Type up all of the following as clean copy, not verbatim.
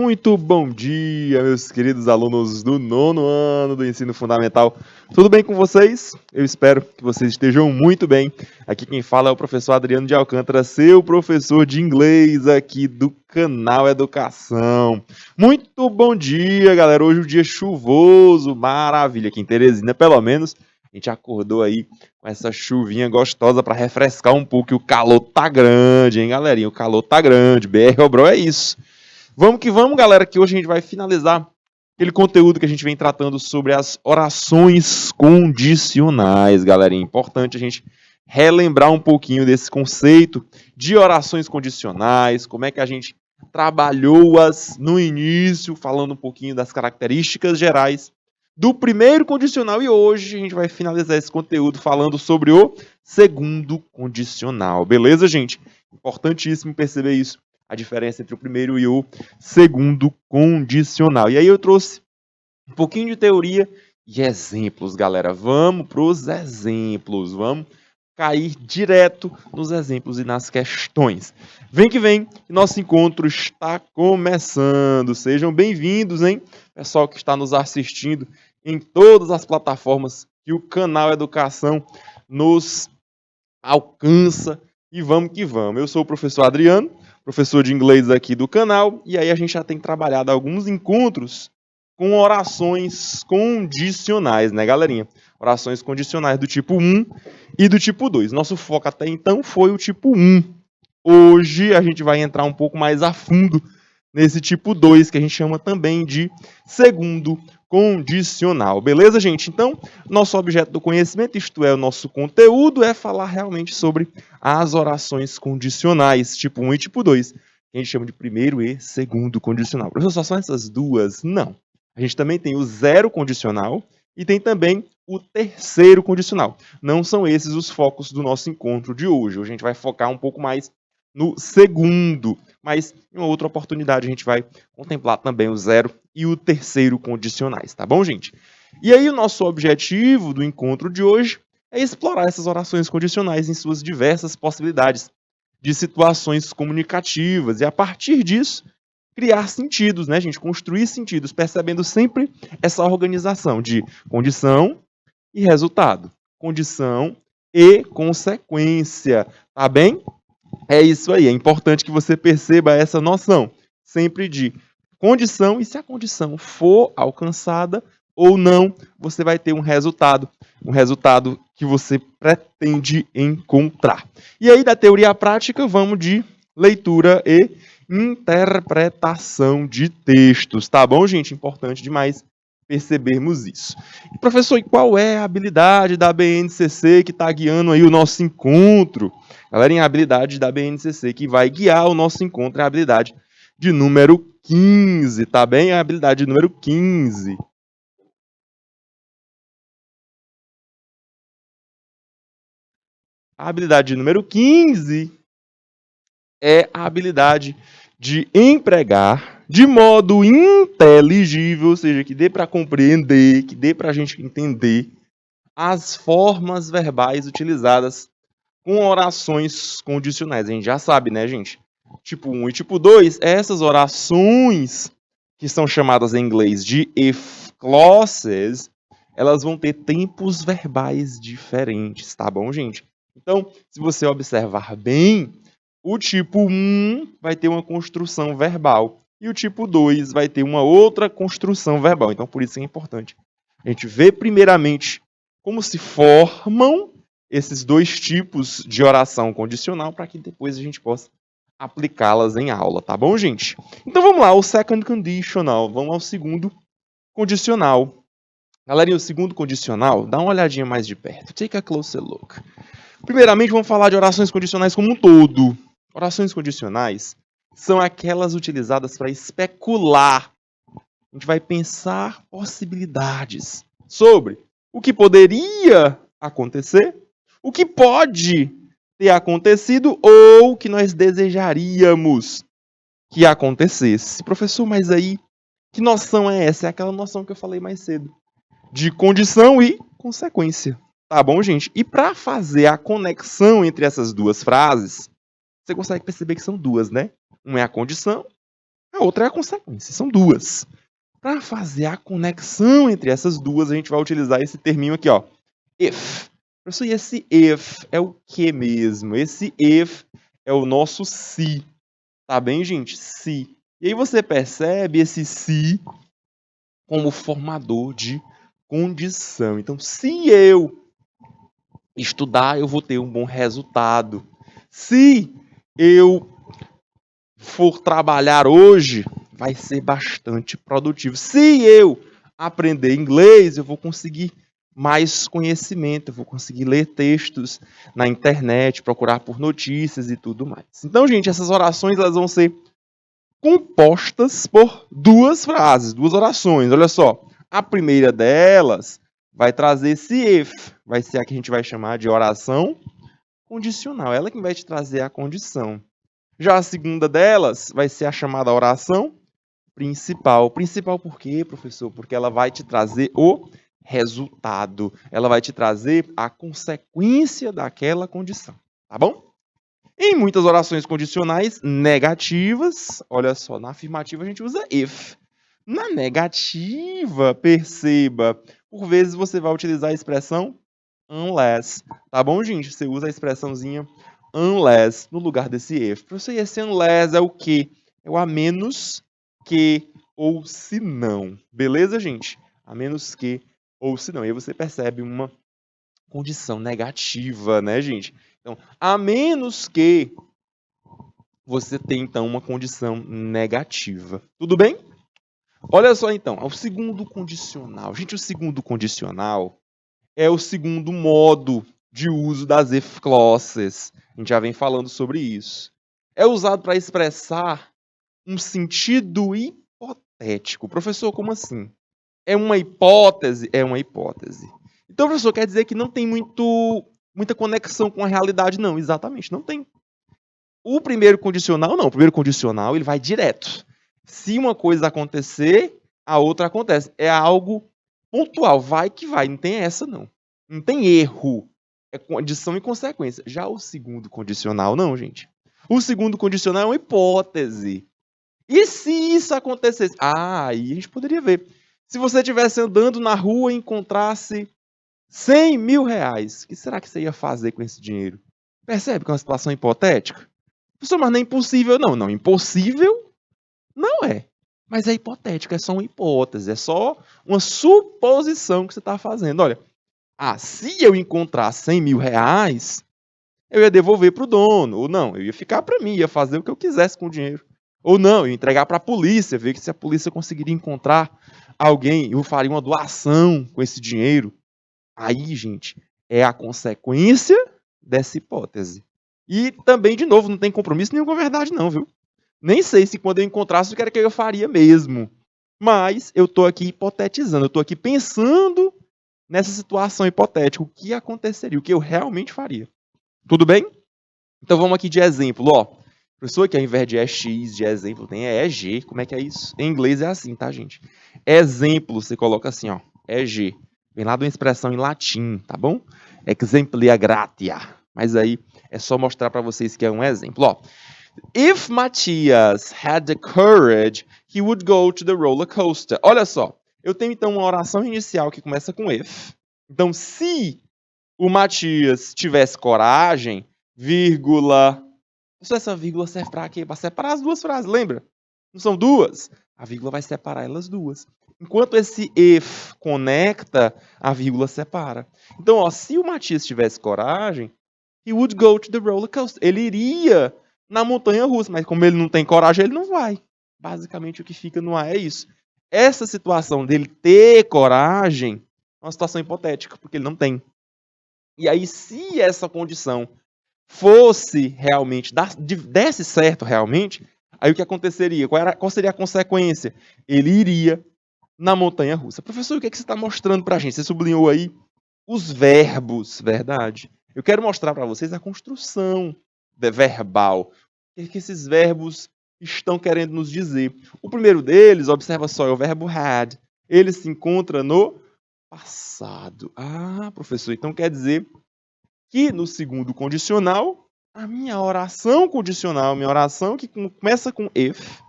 Muito bom dia, meus queridos alunos do nono ano do ensino fundamental. Tudo bem com vocês? Eu espero que vocês estejam muito bem. Aqui quem fala é o professor Adriano de Alcântara, seu professor de inglês aqui do canal Educação. Muito bom dia, galera. Hoje o dia chuvoso, maravilha. Aqui em Teresina, pelo menos, a gente acordou aí com essa chuvinha gostosa para refrescar um pouco. E o calor tá grande, hein, galerinha? O calor tá grande. BR Obró é isso. Vamos que vamos, galera, que hoje a gente vai finalizar aquele conteúdo que a gente vem tratando sobre as orações condicionais, galerinha. Importante a gente relembrar um pouquinho desse conceito de orações condicionais, como é que a gente trabalhou-as no início, falando um pouquinho das características gerais do primeiro condicional, e hoje a gente vai finalizar esse conteúdo falando sobre o segundo condicional. Beleza, gente? Importantíssimo perceber isso. A diferença entre o primeiro e o segundo condicional. E aí eu trouxe um pouquinho de teoria e exemplos, galera. Vamos para os exemplos. Vamos cair direto nos exemplos e nas questões. Vem que vem, nosso encontro está começando. Sejam bem-vindos, hein? Pessoal que está nos assistindo em todas as plataformas que o canal Educação nos alcança. E vamos que vamos. Eu sou o professor Adriano, professor de inglês aqui do canal, e aí a gente já tem trabalhado alguns encontros com orações condicionais, né, galerinha? Orações condicionais do tipo 1 e do tipo 2. Nosso foco até então foi o tipo 1. Hoje a gente vai entrar um pouco mais a fundo nesse tipo 2, que a gente chama também de segundo condicional. Beleza, gente? Então, nosso objeto do conhecimento, isto é, o nosso conteúdo, é falar realmente sobre as orações condicionais, tipo 1 e tipo 2, que a gente chama de primeiro e segundo condicional. Professor, só são essas duas? Não. A gente também tem o zero condicional e tem também o terceiro condicional. Não são esses os focos do nosso encontro de hoje. Hoje a gente vai focar um pouco mais no segundo, mas em uma outra oportunidade a gente vai contemplar também o zero e o terceiro condicionais, tá bom, gente? E aí o nosso objetivo do encontro de hoje é explorar essas orações condicionais em suas diversas possibilidades de situações comunicativas e a partir disso criar sentidos, né, gente? Construir sentidos, percebendo sempre essa organização de condição e resultado, condição e consequência, tá bem? É isso aí, é importante que você perceba essa noção, sempre de condição, e se a condição for alcançada ou não, você vai ter um resultado que você pretende encontrar. E aí, da teoria à prática, vamos de leitura e interpretação de textos, tá bom, gente? Importante demais percebermos isso. E, professor, e qual é a habilidade da BNCC que está guiando aí o nosso encontro? Galera, a habilidade da BNCC que vai guiar o nosso encontro é a habilidade de número 15, tá bem? A habilidade de número 15. A habilidade de número 15 é a habilidade de empregar de modo inteligível, ou seja, que dê para compreender, que dê para a gente entender as formas verbais utilizadas com orações condicionais. A gente já sabe, né, gente? Tipo 1 e tipo 2, essas orações que são chamadas em inglês de if clauses, elas vão ter tempos verbais diferentes, tá bom, gente? Então, se você observar bem, o tipo 1 vai ter uma construção verbal e o tipo 2 vai ter uma outra construção verbal. Então, por isso é importante a gente ver primeiramente como se formam esses dois tipos de oração condicional para que depois a gente possa aplicá-las em aula, tá bom, gente? Então vamos lá, o second conditional, vamos ao segundo condicional. Galerinha, o segundo condicional, dá uma olhadinha mais de perto. Take a closer look. Primeiramente, vamos falar de orações condicionais como um todo. Orações condicionais são aquelas utilizadas para especular. A gente vai pensar possibilidades sobre o que poderia acontecer, o que pode ter acontecido ou o que nós desejaríamos que acontecesse. Professor, mas aí, que noção é essa? É aquela noção que eu falei mais cedo, de condição e consequência. Tá bom, gente? E para fazer a conexão entre essas duas frases, você consegue perceber que são duas, né? Uma é a condição A outra é a consequência. São duas. Para fazer a conexão entre essas duas, a gente vai utilizar esse terminho aqui, ó. If. Professor, e esse if é o que mesmo? Esse if é o nosso se. Tá bem, gente? Se. E aí você percebe esse se como formador de condição. Então, se eu estudar, eu vou ter um bom resultado. Se eu for trabalhar hoje, vai ser bastante produtivo. Se eu aprender inglês, eu vou conseguir mais conhecimento, eu vou conseguir ler textos na internet, procurar por notícias e tudo mais. Então, gente, essas orações elas vão ser compostas por duas frases, duas orações. Olha só, a primeira delas vai trazer esse if, vai ser a que a gente vai chamar de oração condicional. Ela que vai te trazer a condição. Já a segunda delas vai ser a chamada oração principal. Principal por quê, professor? Porque ela vai te trazer o resultado. Ela vai te trazer a consequência daquela condição. Tá bom? Em muitas orações condicionais negativas, olha só, na afirmativa a gente usa if. Na negativa, perceba, por vezes você vai utilizar a expressão unless. Tá bom, gente? Você usa a expressãozinha unless no lugar desse if. Professor, e esse unless é o quê? É o a menos que ou se não. Beleza, gente? A menos que ou se não. E aí você percebe uma condição negativa, né, gente? Então, a menos que você tenha, então, uma condição negativa. Tudo bem? Olha só, então, o segundo condicional. Gente, o segundo condicional é o segundo modo de uso das if clauses. A gente já vem falando sobre isso. É usado para expressar um sentido hipotético. Professor, como assim? É uma hipótese? É uma hipótese. Então, professor, quer dizer que não tem muita conexão com a realidade? Não, exatamente, não tem. O primeiro condicional, não. O primeiro condicional, ele vai direto. Se uma coisa acontecer, a outra acontece. É algo pontual, vai que vai, não tem essa não. Não tem erro. É condição e consequência. Já o segundo condicional, não, gente. O segundo condicional é uma hipótese. E se isso acontecesse? Ah, aí a gente poderia ver. Se você estivesse andando na rua e encontrasse 100 mil reais, o que será que você ia fazer com esse dinheiro? Percebe que é uma situação hipotética? Professor, mas não é impossível. Não, não, impossível não é. Mas é hipotético, é só uma hipótese, é só uma suposição que você está fazendo. Olha, se eu encontrar 100 mil reais, eu ia devolver para o dono. Ou não, eu ia ficar para mim, ia fazer o que eu quisesse com o dinheiro. Ou não, eu ia entregar para a polícia, ver que se a polícia conseguiria encontrar alguém, eu faria uma doação com esse dinheiro. Aí, gente, é a consequência dessa hipótese. E também, de novo, não tem compromisso nenhum com a verdade, não, viu? Nem sei se quando eu encontrasse o que era que eu faria mesmo. Mas eu estou aqui hipotetizando, eu estou aqui pensando nessa situação hipotética, o que aconteceria, o que eu realmente faria. Tudo bem? Então vamos aqui de exemplo, ó. Professor, que ao invés de EX de exemplo tem EG, como é que é isso? Em inglês é assim, tá, gente? Exemplo, você coloca assim, ó, EG. Vem lá de uma expressão em latim, tá bom? Exemplia gratia. Mas aí é só mostrar para vocês que é um exemplo, ó. If Matthias had the courage, he would go to the roller coaster. Olha só, eu tenho então uma oração inicial que começa com if. Então, se o Matias tivesse coragem, vírgula. Essa vírgula serve para quê? Para separar as duas frases, lembra? Não são duas? A vírgula vai separar elas duas. Enquanto esse if conecta, a vírgula separa. Então, ó, se o Matias tivesse coragem, he would go to the roller coaster. Ele iria na montanha russa, mas como ele não tem coragem, ele não vai. Basicamente o que fica no ar é isso. Essa situação dele ter coragem é uma situação hipotética, porque ele não tem. E aí, se essa condição fosse realmente, desse certo realmente, aí o que aconteceria? Qual seria a consequência? Ele iria na montanha russa. Professor, o que, é que você está mostrando para a gente? Você sublinhou aí os verbos, verdade? Eu quero mostrar para vocês a construção verbal. O que esses verbos estão querendo nos dizer? O primeiro deles, observa só, é o verbo had. Ele se encontra no passado. Ah, professor, então quer dizer que no segundo condicional, a minha oração condicional, minha oração que começa com if,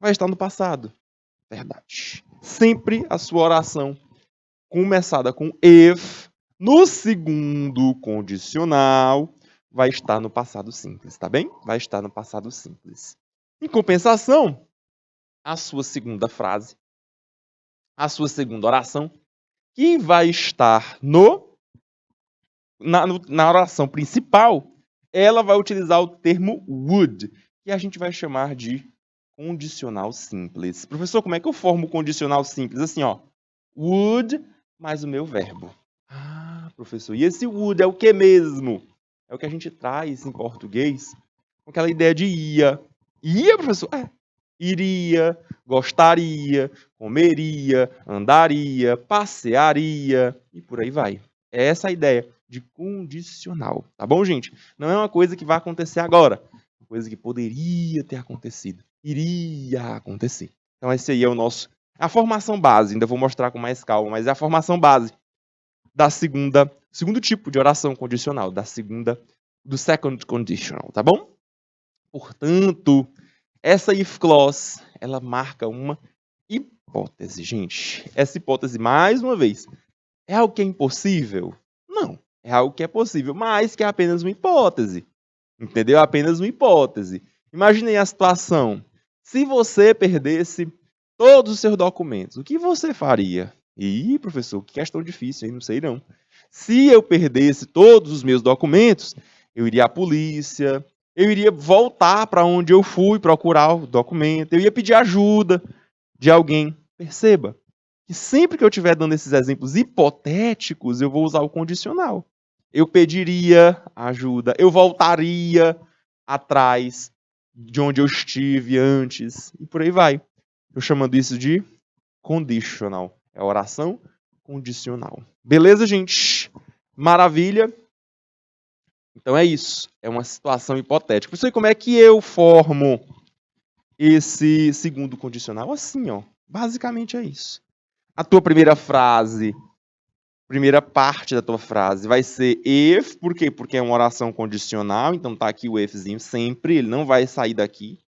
vai estar no passado. Verdade. Sempre a sua oração começada com if, no segundo condicional, vai estar no passado simples, tá bem? Vai estar no passado simples. Em compensação, a sua segunda frase, a sua segunda oração, que vai estar na oração principal, ela vai utilizar o termo would, que a gente vai chamar de condicional simples. Professor, como é que eu formo o condicional simples? Assim, ó, would mais o meu verbo. Ah, professor, e esse would é o que mesmo? É o que a gente traz em português com aquela ideia de ia. Ia, professor? Iria, gostaria, comeria, andaria, passearia e por aí vai. É essa a ideia de condicional, tá bom, gente? Não é uma coisa que vai acontecer agora, é uma coisa que poderia ter acontecido, iria acontecer. Então esse aí é a formação base, ainda vou mostrar com mais calma, mas é a formação base da segundo tipo de oração condicional, do second conditional, tá bom? Portanto, essa if clause, ela marca uma hipótese, gente. Essa hipótese, mais uma vez, é algo que é impossível? Não. É algo que é possível, mas que é apenas uma hipótese. Entendeu? É apenas uma hipótese. Imaginei a situação. Se você perdesse todos os seus documentos, o que você faria? Ih, professor, que questão difícil, hein? Não sei não. Se eu perdesse todos os meus documentos, eu iria à polícia, eu iria voltar para onde eu fui procurar o documento, eu ia pedir ajuda de alguém. Perceba que sempre que eu estiver dando esses exemplos hipotéticos, eu vou usar o condicional. Eu pediria ajuda, eu voltaria atrás de onde eu estive antes, e por aí vai. Eu chamando isso de conditional. É oração condicional. Beleza, gente? Maravilha? Então é isso. É uma situação hipotética. Não sei como é que eu formo esse segundo condicional. Assim, ó. Basicamente é isso. A tua primeira frase, primeira parte da tua frase vai ser if. Por quê? Porque é uma oração condicional. Então tá aqui o ifzinho sempre. Ele não vai sair daqui.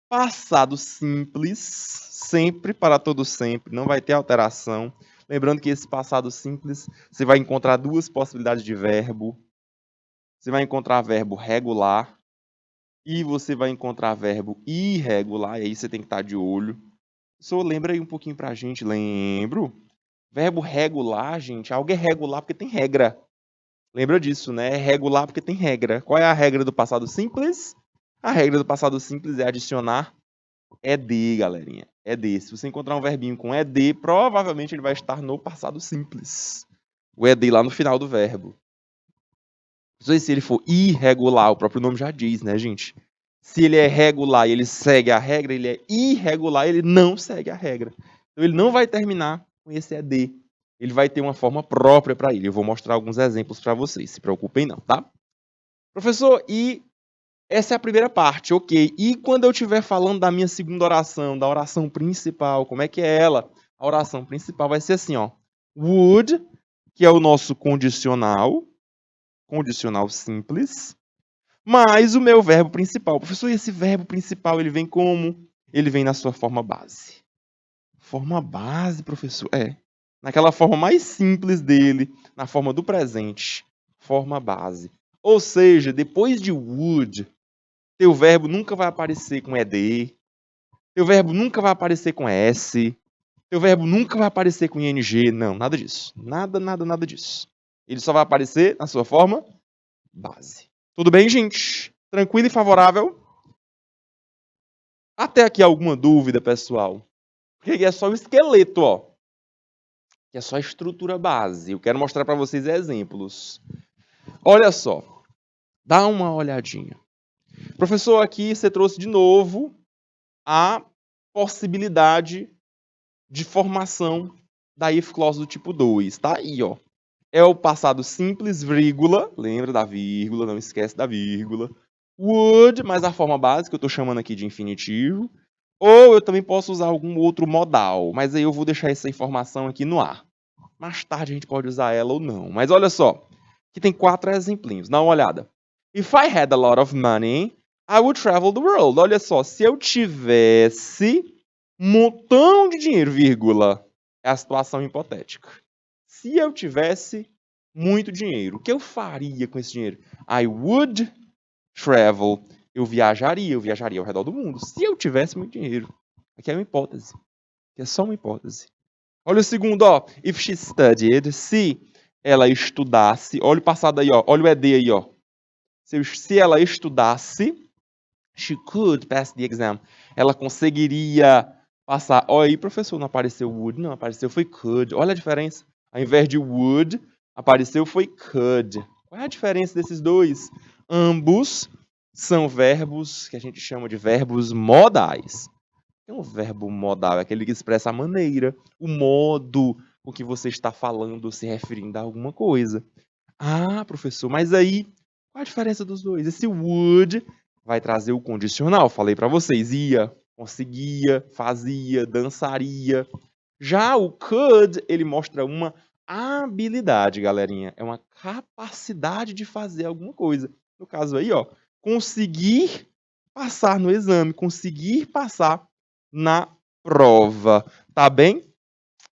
Passado simples. Sempre para todo sempre. Não vai ter alteração. Lembrando que esse passado simples, você vai encontrar duas possibilidades de verbo. Você vai encontrar verbo regular e você vai encontrar verbo irregular. E aí você tem que estar de olho. Só lembra aí um pouquinho pra gente. Lembro. Verbo regular, gente. Algo é regular porque tem regra. Lembra disso, né? É regular porque tem regra. Qual é a regra do passado simples? A regra do passado simples é adicionar ed, galerinha. Ed. Se você encontrar um verbinho com ed, provavelmente ele vai estar no passado simples. O ed lá no final do verbo. Se ele for irregular, o próprio nome já diz, né, gente? Se ele é regular e ele segue a regra, ele é irregular e ele não segue a regra. Então ele não vai terminar com esse ed. Ele vai ter uma forma própria para ele. Eu vou mostrar alguns exemplos para vocês. Se preocupem não, tá? Professor, e essa é a primeira parte, ok. E quando eu estiver falando da minha segunda oração, da oração principal, como é que é ela? A oração principal vai ser assim, ó. Would, que é o nosso condicional simples, mais o meu verbo principal. Professor, e esse verbo principal, ele vem como? Ele vem na sua forma base. Forma base, professor? É. Naquela forma mais simples dele, na forma do presente. Forma base. Ou seja, depois de would, teu verbo nunca vai aparecer com ed, teu verbo nunca vai aparecer com s, teu verbo nunca vai aparecer com ing. Não, nada disso. Nada disso. Ele só vai aparecer na sua forma base. Tudo bem, gente? Tranquilo e favorável? Até aqui alguma dúvida, pessoal? Porque é só o esqueleto, ó. Que é só a estrutura base. Eu quero mostrar para vocês exemplos. Olha só. Dá uma olhadinha. Professor, aqui você trouxe de novo a possibilidade de formação da if clause do tipo 2. Tá aí, ó. É o passado simples, vírgula. Lembra da vírgula, não esquece da vírgula. Would, mas a forma básica eu estou chamando aqui de infinitivo. Ou eu também posso usar algum outro modal, mas aí eu vou deixar essa informação aqui no ar. Mais tarde a gente pode usar ela ou não. Mas olha só, aqui tem 4 exemplinhos, dá uma olhada. If I had a lot of money, I would travel the world. Olha só, se eu tivesse um montão de dinheiro, vírgula, é a situação hipotética. Se eu tivesse muito dinheiro, o que eu faria com esse dinheiro? I would travel. Eu viajaria ao redor do mundo. Se eu tivesse muito dinheiro. Aqui é uma hipótese. Aqui é só uma hipótese. Olha o segundo, ó. If she studied, se ela estudasse. Olha o passado aí, ó. Olha o ED aí, ó. Se ela estudasse, she could pass the exam. Ela conseguiria passar. Olha aí, professor, não apareceu would, não. Apareceu foi could. Olha a diferença. Ao invés de would, apareceu foi could. Qual é a diferença desses dois? Ambos são verbos que a gente chama de verbos modais. É um verbo modal, é aquele que expressa a maneira, o modo com que você está falando, se referindo a alguma coisa. Ah, professor, mas aí, qual a diferença dos dois? Esse would vai trazer o condicional, falei para vocês, ia, conseguia, fazia, dançaria. Já o could, ele mostra uma habilidade, galerinha, é uma capacidade de fazer alguma coisa. No caso aí, ó, conseguir passar no exame, conseguir passar na prova, tá bem?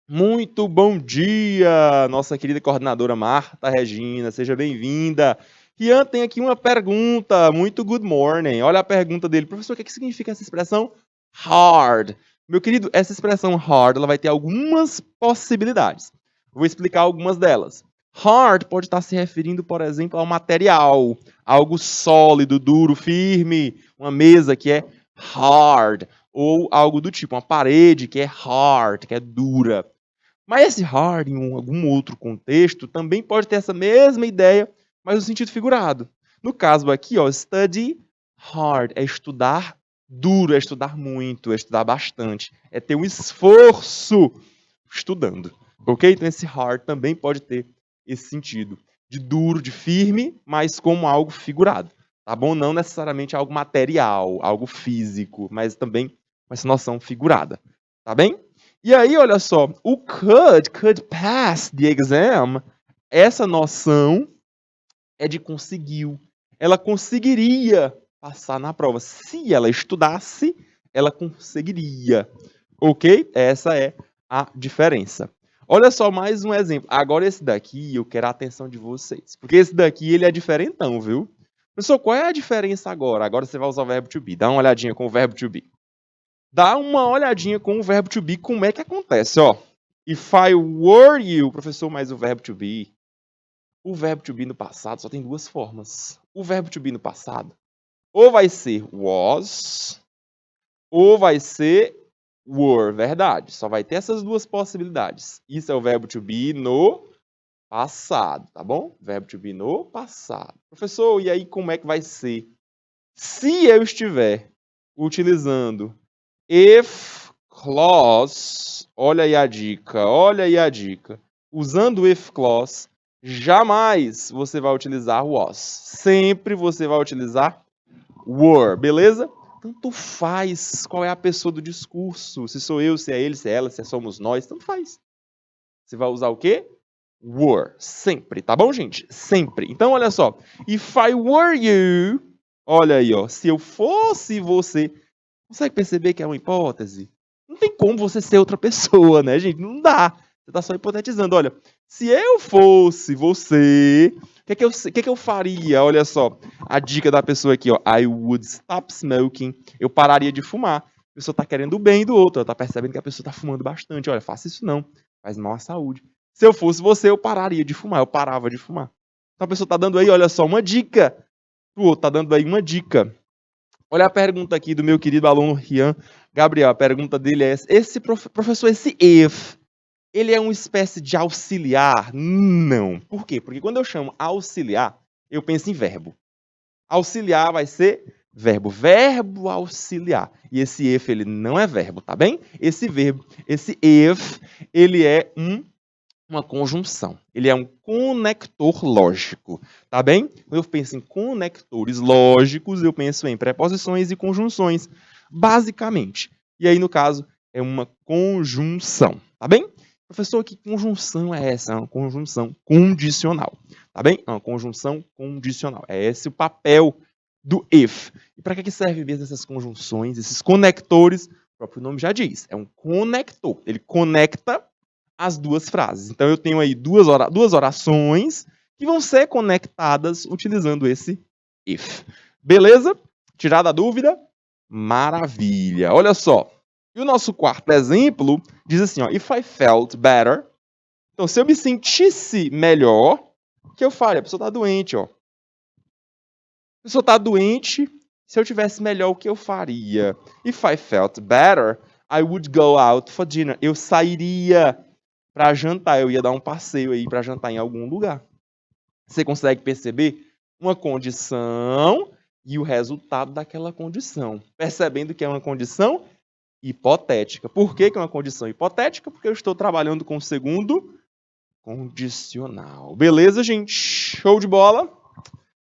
Muito bom dia, nossa querida coordenadora Marta Regina, seja bem-vinda. Rian tem aqui uma pergunta, muito good morning. Olha a pergunta dele, professor, o que significa essa expressão hard? Meu querido, essa expressão hard, ela vai ter algumas possibilidades. Vou explicar algumas delas. Hard pode estar se referindo, por exemplo, ao material, algo sólido, duro, firme, uma mesa que é hard, ou algo do tipo, uma parede que é hard, que é dura. Mas esse hard, em algum outro contexto, também pode ter essa mesma ideia, mas no sentido figurado. No caso aqui, ó, study hard é estudar duro, é estudar muito, é estudar bastante, é ter um esforço estudando, ok? Então esse hard também pode ter esse sentido de duro, de firme, mas como algo figurado, tá bom? Não necessariamente algo material, algo físico, mas também com essa noção figurada, tá bem? E aí, olha só, o could pass the exam, essa noção é de conseguiu. Ela conseguiria passar na prova. Se ela estudasse, ela conseguiria. Ok? Essa é a diferença. Olha só mais um exemplo. Agora esse daqui eu quero a atenção de vocês. Porque esse daqui ele é diferentão, viu? Professor, qual é a diferença agora? Agora você vai usar o verbo to be. Dá uma olhadinha com o verbo to be. Dá uma olhadinha com o verbo to be, como é que acontece, ó. If I were you, professor, mas o verbo to be. O verbo to be no passado só tem duas formas. O verbo to be no passado ou vai ser was, ou vai ser were, verdade. Só vai ter essas duas possibilidades. Isso é o verbo to be no passado, tá bom? Verbo to be no passado. Professor, e aí como é que vai ser? Se eu estiver utilizando if clause, olha aí a dica, olha aí a dica. Usando if clause, jamais você vai utilizar was. Sempre você vai utilizar were, beleza? Tanto faz qual é a pessoa do discurso. Se sou eu, se é ele, se é ela, se somos nós, tanto faz. Você vai usar o quê? Were. Sempre, tá bom, gente? Sempre. Então, olha só. If I were you, olha aí, ó. Se eu fosse você, consegue perceber que é uma hipótese? Não tem como você ser outra pessoa, né, gente? Não dá. Você tá só hipotetizando. Olha, se eu fosse você, o que eu faria? Olha só, a dica da pessoa aqui, ó. I would stop smoking. Eu pararia de fumar. A pessoa tá querendo o bem do outro. Ela tá percebendo que a pessoa tá fumando bastante. Olha, faça isso não. Faz mal à saúde. Se eu fosse você, eu pararia de fumar. Eu parava de fumar. Então a pessoa tá dando aí, olha só, uma dica. O outro tá dando aí uma dica. Olha a pergunta aqui do meu querido aluno Rian Gabriel. A pergunta dele é: professor, esse if, ele é uma espécie de auxiliar? Não. Por quê? Porque quando eu chamo auxiliar, eu penso em verbo. Auxiliar vai ser verbo. Verbo auxiliar. E esse if, ele não é verbo, tá bem? Esse verbo, esse if, ele é uma conjunção. Ele é um conector lógico, tá bem? Quando eu penso em conectores lógicos, eu penso em preposições e conjunções, basicamente. E aí, no caso, é uma conjunção, tá bem? Professor, que conjunção é essa? É uma conjunção condicional, tá bem? É uma conjunção condicional. É esse o papel do if. E para que serve mesmo essas conjunções, esses conectores? O próprio nome já diz, é um conector. Ele conecta as duas frases. Então eu tenho aí duas orações que vão ser conectadas utilizando esse if. Beleza? Tirada a dúvida? Maravilha. Olha só. E o nosso quarto exemplo diz assim, ó, if I felt better. Então, se eu me sentisse melhor, o que eu faria? A pessoa está doente, ó. A pessoa está doente, se eu tivesse melhor, o que eu faria? If I felt better, I would go out for dinner. Eu sairia para jantar, eu ia dar um passeio aí para jantar em algum lugar. Você consegue perceber uma condição e o resultado daquela condição. Percebendo que é uma condição hipotética. Por que é uma condição hipotética? Porque eu estou trabalhando com o segundo condicional. Beleza, gente? Show de bola?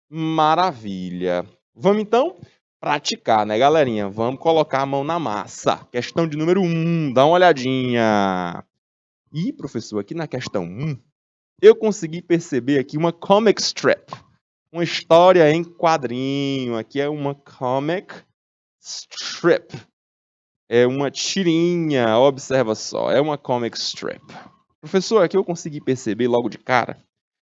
Maravilha. Vamos então praticar, né, galerinha? Vamos colocar a mão na massa. Questão de número 1, dá uma olhadinha. E, professor, aqui na questão 1, eu consegui perceber aqui uma comic strip. Uma história em quadrinho. Aqui é uma comic strip. É uma tirinha, observa só. É uma comic strip. Professor, aqui eu consegui perceber logo de cara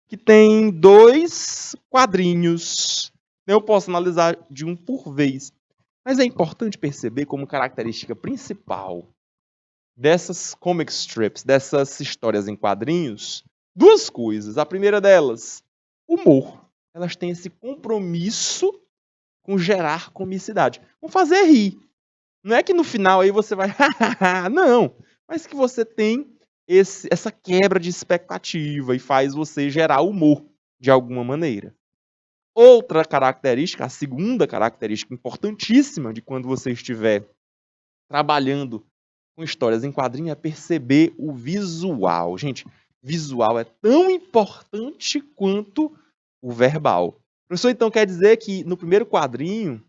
que tem 2 quadrinhos. Eu posso analisar de um por vez. Mas é importante perceber como característica principal dessas comic strips, dessas histórias em quadrinhos, 2 coisas. A primeira delas, humor. Elas têm esse compromisso com gerar comicidade. Com fazer rir. Não é que no final aí você vai... não. Mas que você tem essa quebra de expectativa e faz você gerar humor de alguma maneira. Outra característica, a segunda característica importantíssima de quando você estiver trabalhando com histórias em quadrinho é perceber o visual. Gente, visual é tão importante quanto o verbal. Professor, então quer dizer que no primeiro quadrinho,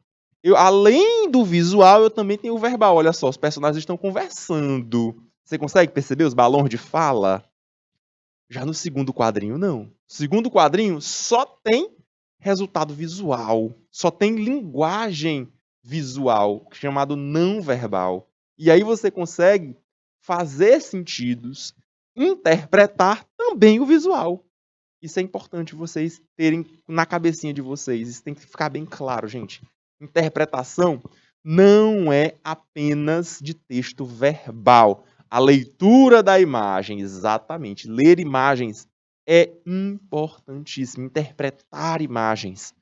além do visual, eu também tenho o verbal. Olha só, os personagens estão conversando. Você consegue perceber os balões de fala? Já no segundo quadrinho, não. No segundo quadrinho só tem resultado visual. Só tem linguagem visual, chamado não verbal. E aí você consegue fazer sentidos, interpretar também o visual. Isso é importante vocês terem na cabecinha de vocês. Isso tem que ficar bem claro, gente. Interpretação não é apenas de texto verbal. A leitura da imagem, exatamente. Ler imagens é importantíssimo. Interpretar imagens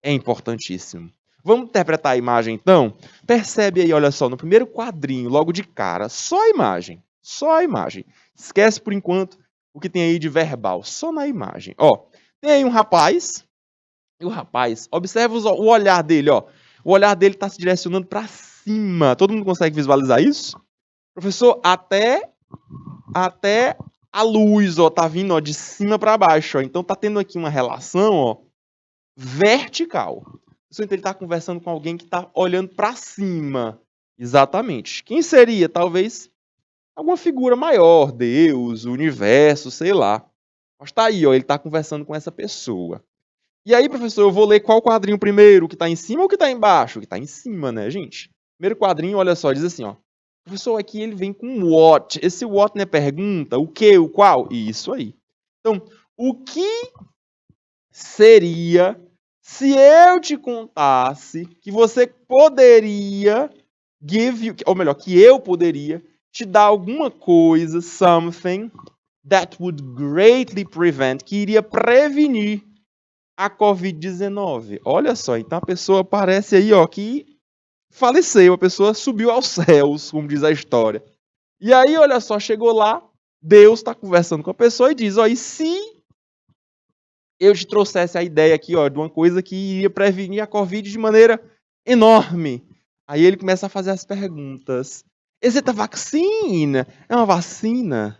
é importantíssimo. Vamos interpretar a imagem, então? Percebe aí, olha só, no primeiro quadrinho, logo de cara, só a imagem. Só a imagem. Esquece, por enquanto, o que tem aí de verbal. Só na imagem. Ó, tem aí um rapaz. E o rapaz, observa o olhar dele, ó. O olhar dele está se direcionando para cima. Todo mundo consegue visualizar isso? Professor, até a luz, ó, tá vindo, ó, de cima para baixo, ó. Então tá tendo aqui uma relação, ó, vertical. Então ele está conversando com alguém que está olhando para cima. Exatamente. Quem seria? Talvez alguma figura maior, Deus, o universo, sei lá. Mas tá aí, ó, ele está conversando com essa pessoa. E aí, professor, eu vou ler qual quadrinho primeiro? O que está em cima ou o que está embaixo? O que está em cima, né, gente? Primeiro quadrinho, olha só, diz assim, ó. Professor, aqui ele vem com what. Esse what não é pergunta? O que? O qual? Isso aí. Então, o que seria se eu te contasse que você poderia give you, ou melhor, que eu poderia te dar alguma coisa, something that would greatly prevent, que iria prevenir a Covid-19. Olha só, então a pessoa parece aí, ó, que faleceu, a pessoa subiu aos céus, como diz a história. E aí, olha só, chegou lá, Deus está conversando com a pessoa e diz, ó, e se eu te trouxesse a ideia aqui, ó, de uma coisa que iria prevenir a Covid de maneira enorme? Aí ele começa a fazer as perguntas. Is it a vaccine? É uma vacina?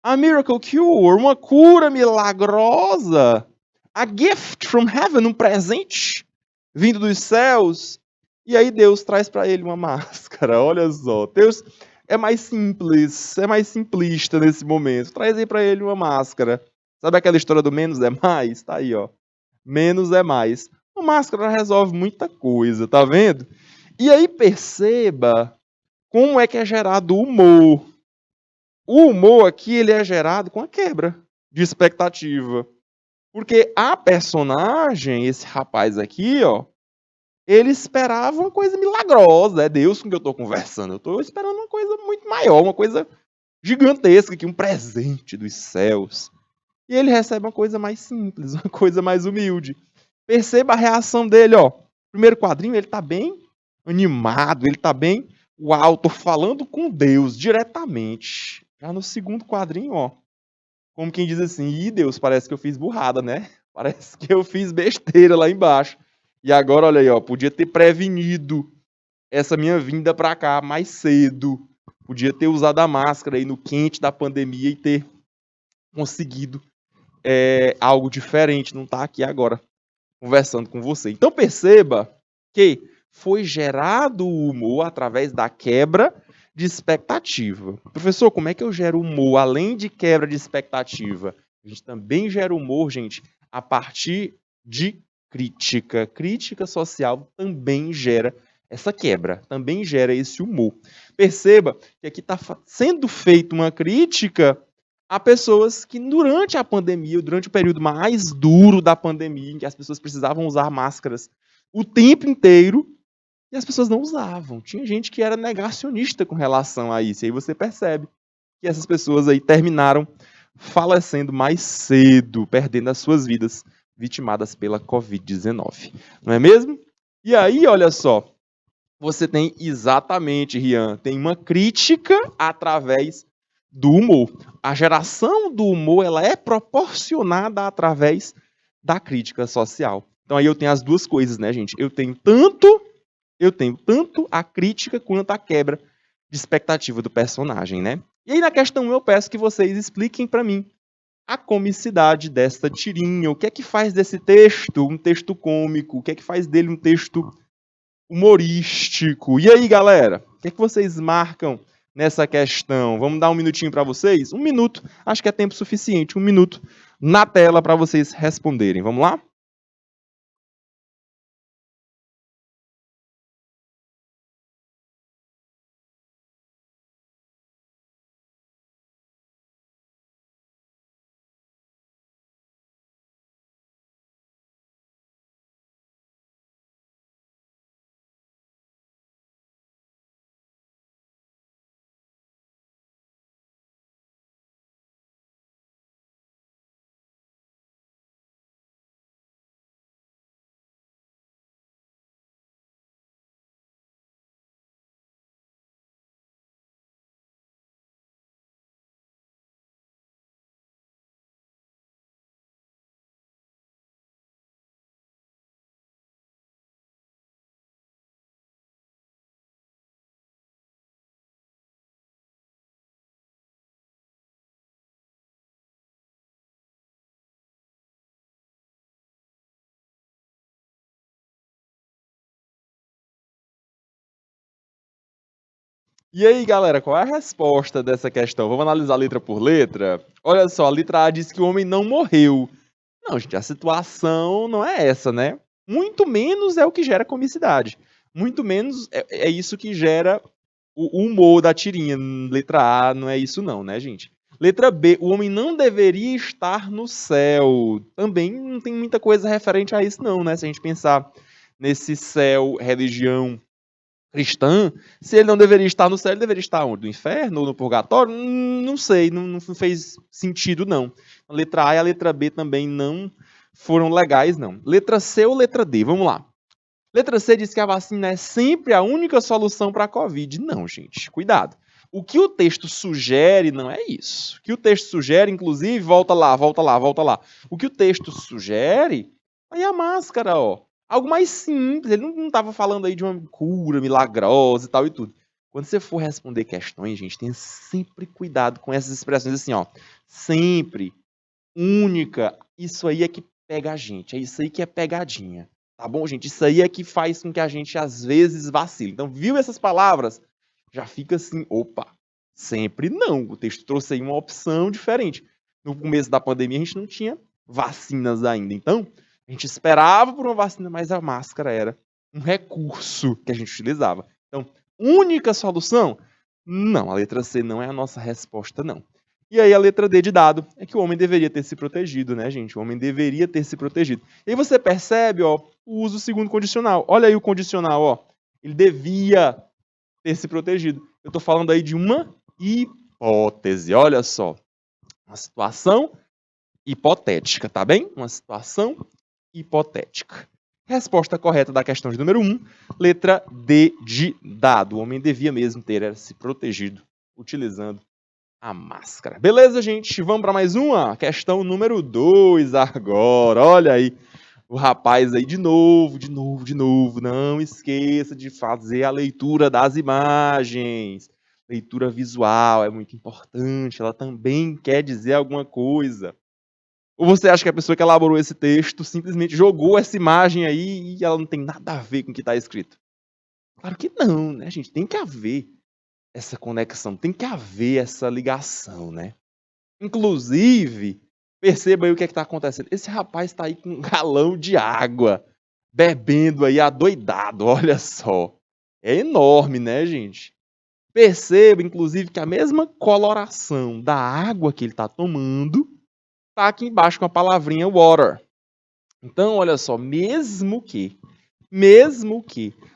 A miracle cure? Uma cura milagrosa? A gift from heaven? Um presente vindo dos céus? E aí Deus traz para ele uma máscara. Olha só, Deus é mais simples, é mais simplista nesse momento. Traz aí para ele uma máscara. Sabe aquela história do menos é mais? Tá aí, ó. Menos é mais. Uma máscara resolve muita coisa, tá vendo? E aí perceba como é que é gerado o humor. O humor aqui ele é gerado com a quebra de expectativa. Porque a personagem, esse rapaz aqui, ó, ele esperava uma coisa milagrosa. É Deus com quem eu estou conversando. Eu estou esperando uma coisa muito maior, uma coisa gigantesca, que um presente dos céus. E ele recebe uma coisa mais simples, uma coisa mais humilde. Perceba a reação dele, ó. Primeiro quadrinho, ele tá bem animado, ele tá bem, uau, tô falando com Deus diretamente. Já no segundo quadrinho, ó, como quem diz assim, ih, Deus, parece que eu fiz burrada, né? Parece que eu fiz besteira lá embaixo. E agora, olha aí, ó, podia ter prevenido essa minha vinda pra cá mais cedo. Podia ter usado a máscara aí no quente da pandemia e ter conseguido algo diferente, não tá aqui agora conversando com você. Então perceba que foi gerado o humor através da quebra de expectativa. Professor, como é que eu gero humor além de quebra de expectativa? A gente também gera humor, gente, a partir de crítica. Crítica social também gera essa quebra, também gera esse humor. Perceba que aqui está sendo feita uma crítica a pessoas que durante a pandemia, durante o período mais duro da pandemia, em que as pessoas precisavam usar máscaras o tempo inteiro, e as pessoas não usavam. Tinha gente que era negacionista com relação a isso. E aí você percebe que essas pessoas aí terminaram falecendo mais cedo, perdendo as suas vidas, vitimadas pela Covid-19. Não é mesmo? E aí, olha só, você tem exatamente, Rian, tem uma crítica através do humor. A geração do humor ela é proporcionada através da crítica social. Então aí eu tenho as duas coisas, né, gente? Eu tenho tanto a crítica quanto a quebra de expectativa do personagem, né? E aí na questão 1 eu peço que vocês expliquem para mim a comicidade desta tirinha, o que é que faz desse texto um texto cômico, o que é que faz dele um texto humorístico. E aí, galera, o que é que vocês marcam nessa questão? Vamos dar um minutinho para vocês? 1 minuto, acho que é tempo suficiente. 1 minuto na tela para vocês responderem. Vamos lá? E aí, galera, qual é a resposta dessa questão? Vamos analisar letra por letra? Olha só, a letra A diz que o homem não morreu. Não, gente, a situação não é essa, né? Muito menos é o que gera comicidade. Muito menos é isso que gera o humor da tirinha. Letra A não é isso não, né, gente? Letra B, o homem não deveria estar no céu. Também não tem muita coisa referente a isso não, né? Se a gente pensar nesse céu, religião cristã, se ele não deveria estar no céu, ele deveria estar onde? No inferno ou no purgatório? Não sei, não fez sentido, não. A letra A e a letra B também não foram legais, não. Letra C ou letra D? Vamos lá. Letra C diz que a vacina é sempre a única solução para a Covid. Não, gente, cuidado. O que o texto sugere não é isso. O que o texto sugere, inclusive, volta lá. O que o texto sugere é a máscara, ó. Algo mais simples. Ele não estava falando aí de uma cura milagrosa e tal e tudo. Quando você for responder questões, gente, tenha sempre cuidado com essas expressões assim, ó. Sempre. Única. Isso aí é que pega a gente. É isso aí que é pegadinha. Tá bom, gente? Isso aí é que faz com que a gente, às vezes, vacile. Então, viu essas palavras? Já fica assim, opa, sempre não. O texto trouxe aí uma opção diferente. No começo da pandemia, a gente não tinha vacinas ainda. Então, a gente esperava por uma vacina, mas a máscara era um recurso que a gente utilizava. Então, única solução? Não, a letra C não é a nossa resposta, não. E aí a letra D de dado é que o homem deveria ter se protegido, né, gente? O homem deveria ter se protegido. E aí você percebe, ó, o uso do segundo condicional. Olha aí o condicional, ó. Ele devia ter se protegido. Eu tô falando aí de uma hipótese, olha só. Uma situação hipotética, tá bem? Uma situação hipotética. Resposta correta da questão de número 1, letra D de dado. O homem devia mesmo ter se protegido utilizando a máscara. Beleza, gente? Vamos para mais uma? Questão número 2 agora. Olha aí. O rapaz aí de novo. Não esqueça de fazer a leitura das imagens. Leitura visual é muito importante. Ela também quer dizer alguma coisa. Ou você acha que a pessoa que elaborou esse texto simplesmente jogou essa imagem aí e ela não tem nada a ver com o que está escrito? Claro que não, né, gente? Tem que haver essa conexão, tem que haver essa ligação, né? Inclusive, perceba aí o que está acontecendo. Esse rapaz está aí com um galão de água, bebendo aí adoidado, olha só. É enorme, né, gente? Perceba, inclusive, que a mesma coloração da água que ele está tomando está aqui embaixo com a palavrinha water. Então, olha só, mesmo que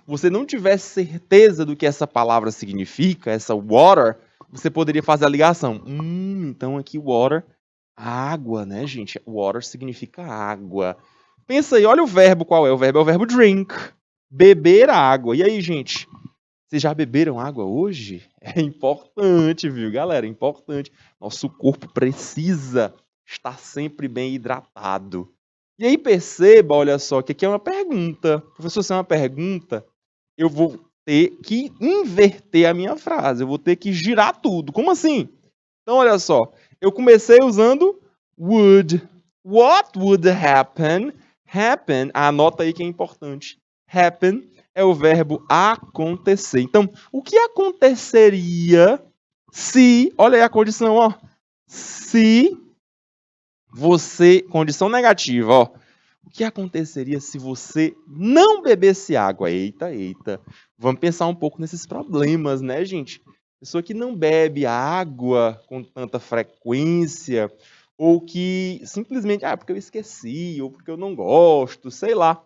você não tivesse certeza do que essa palavra significa, essa water, você poderia fazer a ligação. Então aqui water, água, né, gente? Water significa água. Pensa aí, olha o verbo, qual é? O verbo é o verbo drink, beber água. E aí, gente? Vocês já beberam água hoje? É importante, viu, galera? É importante. Nosso corpo precisa estar sempre bem hidratado. E aí perceba, olha só, que aqui é uma pergunta. Professor, se é uma pergunta, eu vou ter que inverter a minha frase. Eu vou ter que girar tudo. Como assim? Então, olha só. Eu comecei usando would. What would happen? Happen, anota aí que é importante. Happen é o verbo acontecer. Então, o que aconteceria se... Olha aí a condição, ó. Se você... Condição negativa, ó. O que aconteceria se você não bebesse água? Eita. Vamos pensar um pouco nesses problemas, né, gente? Pessoa que não bebe água com tanta frequência, ou que simplesmente, porque eu esqueci, ou porque eu não gosto, sei lá.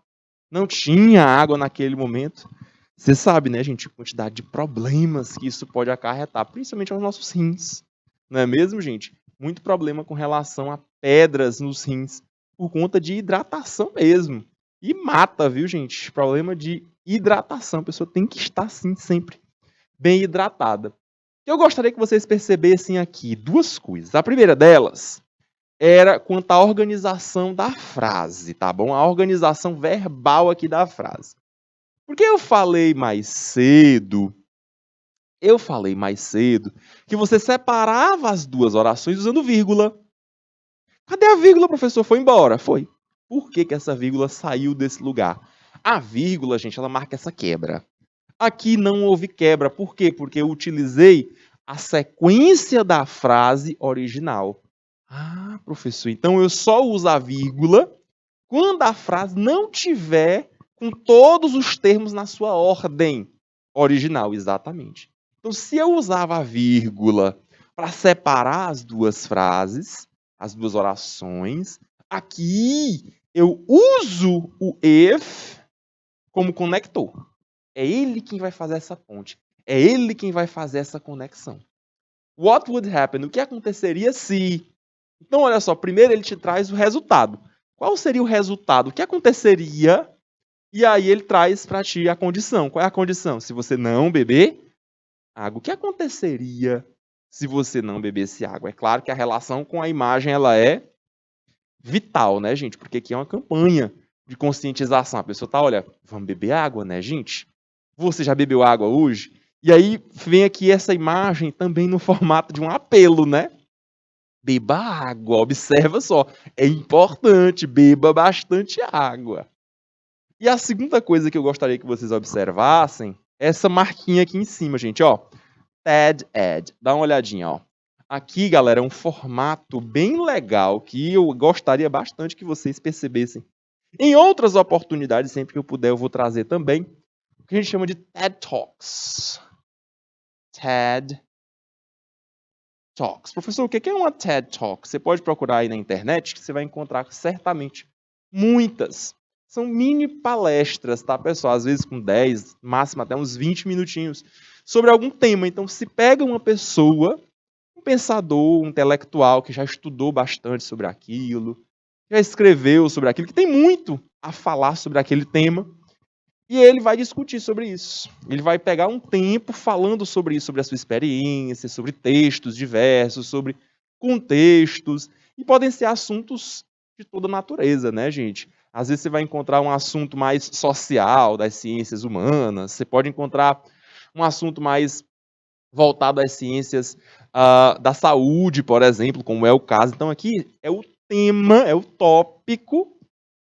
Não tinha água naquele momento. Você sabe, né, gente, a quantidade de problemas que isso pode acarretar, principalmente aos nossos rins. Não é mesmo, gente? Muito problema com relação a pedras nos rins, por conta de hidratação mesmo. E mata, viu, gente? Problema de hidratação. A pessoa tem que estar, sim, sempre bem hidratada. Eu gostaria que vocês percebessem aqui duas coisas. A primeira delas era quanto à organização da frase, tá bom? A organização verbal aqui da frase. Porque eu falei mais cedo que você separava as duas orações usando vírgula. Cadê a vírgula, professor? Foi embora. Foi. Por que essa vírgula saiu desse lugar? A vírgula, gente, ela marca essa quebra. Aqui não houve quebra. Por quê? Porque eu utilizei a sequência da frase original. Professor, então eu só uso a vírgula quando a frase não tiver com todos os termos na sua ordem original, exatamente. Então, se eu usava a vírgula para separar as duas frases, as duas orações, aqui eu uso o if como conector. É ele quem vai fazer essa ponte. É ele quem vai fazer essa conexão. What would happen? O que aconteceria se... Então, olha só, primeiro ele te traz o resultado. Qual seria o resultado? O que aconteceria? E aí ele traz para ti a condição. Qual é a condição? Se você não beber água. O que aconteceria se você não bebesse água? É claro que a relação com a imagem ela é vital, né, gente? Porque aqui é uma campanha de conscientização. A pessoa tá, olha, vamos beber água, né, gente? Você já bebeu água hoje? E aí vem aqui essa imagem também no formato de um apelo, né? Beba água, observa só. É importante, beba bastante água. E a segunda coisa que eu gostaria que vocês observassem é essa marquinha aqui em cima, gente, ó. TED Ed. Dá uma olhadinha, ó. Aqui, galera, é um formato bem legal que eu gostaria bastante que vocês percebessem. Em outras oportunidades, sempre que eu puder, eu vou trazer também o que a gente chama de TED Talks. TED Talks. Professor, o que é uma TED Talk? Você pode procurar aí na internet que você vai encontrar certamente muitas. São mini palestras, tá, pessoal? Às vezes com 10, máximo até uns 20 minutinhos, sobre algum tema. Então, se pega uma pessoa, um pensador, um intelectual que já estudou bastante sobre aquilo, já escreveu sobre aquilo, que tem muito a falar sobre aquele tema, e ele vai discutir sobre isso. Ele vai pegar um tempo falando sobre isso, sobre a sua experiência, sobre textos diversos, sobre contextos, e podem ser assuntos de toda natureza, né, gente? Às vezes você vai encontrar um assunto mais social, das ciências humanas, você pode encontrar um assunto mais voltado às ciências da saúde, por exemplo, como é o caso. Então aqui é o tema, é o tópico